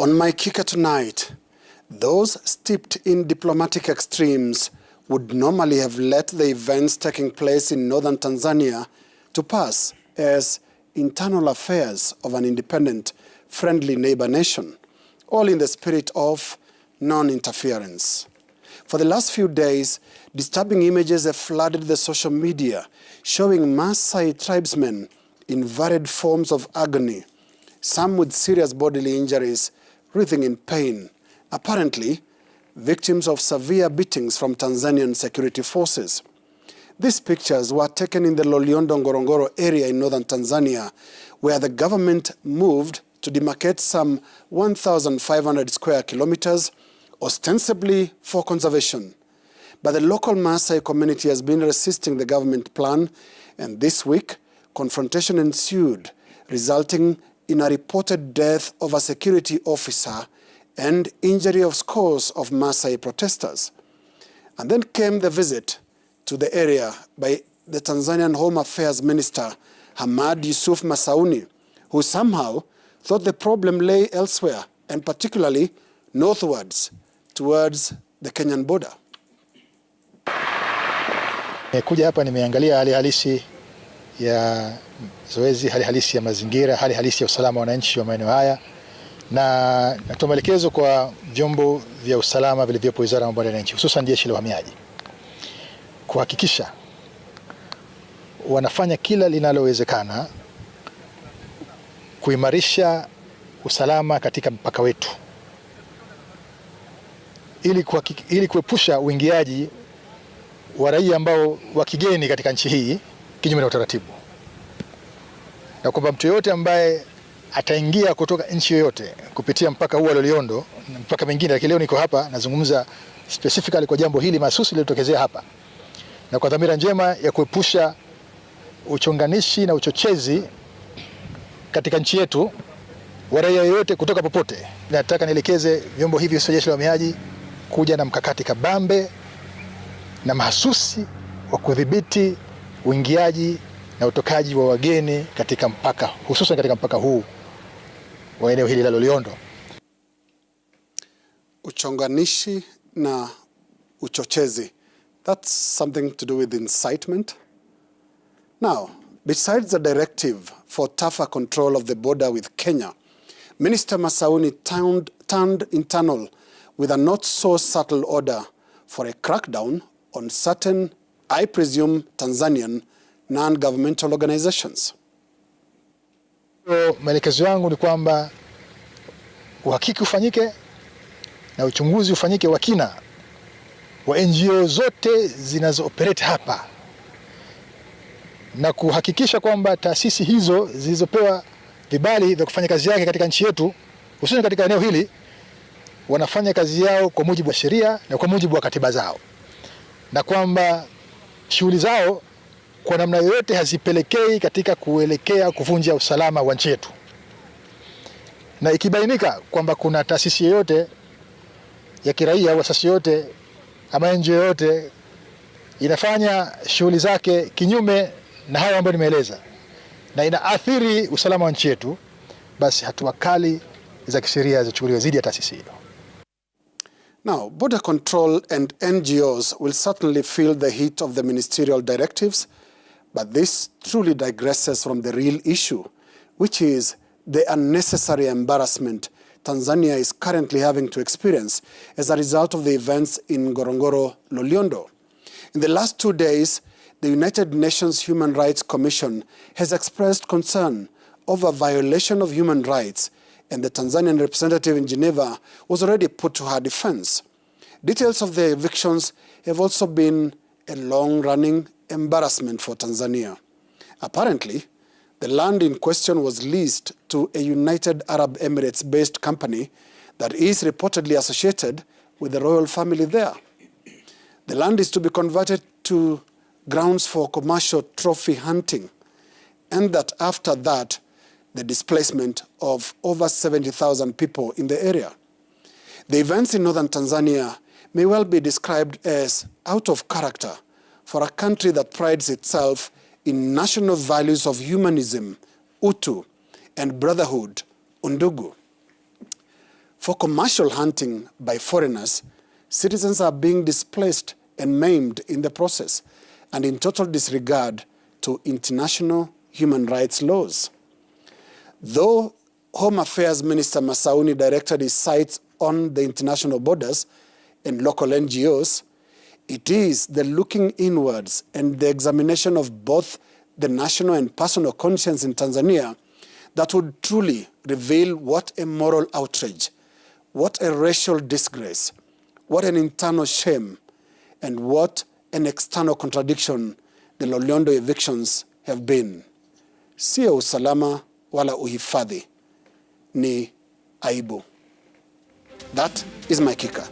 On my kicker tonight, those steeped in diplomatic extremes would normally have let the events taking place in northern Tanzania to pass as internal affairs of an independent, friendly neighbor nation, all in the spirit of non-interference. For the last few days, disturbing images have flooded the social media, showing Maasai tribesmen in varied forms of agony, some with serious bodily injuries, writhing in pain, apparently victims of severe beatings from Tanzanian security forces. These pictures were taken in the Loliondo-Ngorongoro area in northern Tanzania, where the government moved to demarcate some 1,500 square kilometers, ostensibly for conservation. But the local Maasai community has been resisting the government plan, and this week, confrontation ensued, resulting in a reported death of a security officer and injury of scores of Maasai protesters. And then came the visit to the area by the Tanzanian Home Affairs Minister, Hamad Yusuf Masauni, who somehow thought the problem lay elsewhere, and particularly northwards, towards the Kenyan border. Nimekuja hapa nimeangalia hali halisi ya zoezi, hali halisi ya mazingira, hali halisi ya usalama wa wananchi wa maeneo haya, na natoa maelekezo kwa vyombo vya usalama vilivyopo Wizara ya Mambo ya Ndani, hususan Jeshi la Uhamiaji, kuhakikisha wanafanya kila linalowezekana kuimarisha usalama katika mpaka wetu ili kuepusha uingiaji wa raia ambao wa kigeni katika nchi hii kinyume na utaratibu, na kwamba mtu yote ambaye ataingia kutoka nchi yoyote kupitia mpaka huu wa Loliondo, mpaka mengine, lakini leo niko hapa nazungumza specifically kwa jambo hili mahsusi lililotokezea hapa, na kwa dhamira njema ya kuepusha uchonganishi na uchochezi katika nchi yetu wa raia yoyote kutoka popote. Nataka nielekeze vyombo hivi vya Jeshi la Uhamiaji kuja na mkakati kabambe na mahsusi wa kudhibiti uingiaji na utokaji wa wageni katika mpaka, hususan katika mpaka huu wa eneo hili la Loliondo. Uchonganishi na uchochezi, that's something to do with incitement. Now, besides the directive for tougher control of the border with Kenya, Minister Masauni turned internal with a not so subtle order for a crackdown on certain, I presume, Tanzanian non-governmental organizations. Maelekezo yangu ni kwamba uhakiki ufanyike na uchunguzi ufanyike wa kina wa NGO zote zinazooperate hapa, na kuhakikisha kwamba taasisi hizo zilizopewa vibali vya kufanya kazi yake katika nchi yetu, hususan katika eneo hili, wanafanya kazi yao kwa mujibu wa sheria na kwa mujibu wa katiba zao, na kwamba shughuli zao kwa namna yoyote hazipelekei katika kuelekea kuvunja usalama wa nchi yetu. Na ikibainika kwamba kuna taasisi yoyote ya kiraia au asasi yoyote ama NGO yoyote inafanya shughuli zake kinyume na hayo ambayo nimeeleza na inaathiri usalama wa nchi yetu, basi hatua kali za kisheria zichukuliwe dhidi ya taasisi hiyo. Now, border control and NGOs will certainly feel the heat of the ministerial directives, but this truly digresses from the real issue, which is the unnecessary embarrassment Tanzania is currently having to experience as a result of the events in Ngorongoro, Loliondo. In the last 2 days, the United Nations Human Rights Commission has expressed concern over violation of human rights, and the Tanzanian representative in Geneva was already put to her defense. Details of the evictions have also been a long-running embarrassment for Tanzania. Apparently, the land in question was leased to a United Arab Emirates-based company that is reportedly associated with the royal family there. The land is to be converted to grounds for commercial trophy hunting, and that after that, the displacement of over 70,000 people in the area. The events in northern Tanzania may well be described as out of character for a country that prides itself in national values of humanism, utu, and brotherhood, undugu. For commercial hunting by foreigners, citizens are being displaced and maimed in the process, and in total disregard to international human rights laws. Though Home Affairs Minister Masauni directed his sights on the international borders and local NGOs, it is the looking inwards and the examination of both the national and personal conscience in Tanzania that would truly reveal what a moral outrage, what a racial disgrace, what an internal shame, and what an external contradiction the Loliondo evictions have been. Sio usalama wala uhifadhi, ni aibu. That is my kicker.